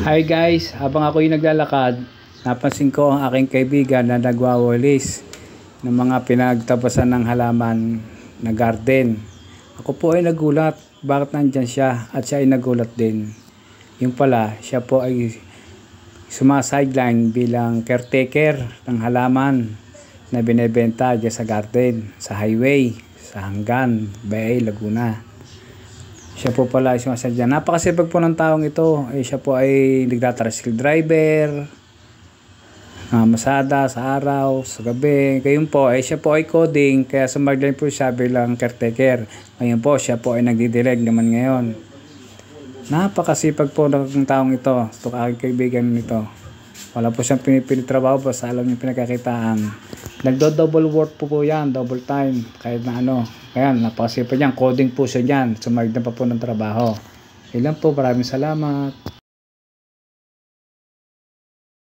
Hi guys, habang ako'y naglalakad, napansin ko ang aking kaibigan na nagwawalis ng mga pinagtapasan ng halaman na garden. Ako po ay nagulat, bakit nandyan siya, at siya ay nagulat din. Yung pala, siya po ay sumasideline bilang caretaker ng halaman na binebenta dyan sa garden, sa highway, sa Hanggan, Bay, Laguna. Siya po pala ay sumasadya. Napakasipag po ng taong ito. Siya po ay nagtatricycle driver, masada sa araw, sa gabi. Ngayon po, siya po ay coding, kaya sumagliline po siya bilang caretaker. Ngayon po, siya po ay nagdidirect naman ngayon. Napakasipag po ng taong ito. Ito aking kaibigan nito. Wala po siyang pinitrabaho, basta alam niyo pinagkakitaan. Nagdo-double work po yan, double time, kahit na ano. Kaya napakasipag niyan, coding po siya dyan, sumagliline pa po ng trabaho. Ilan po, maraming salamat.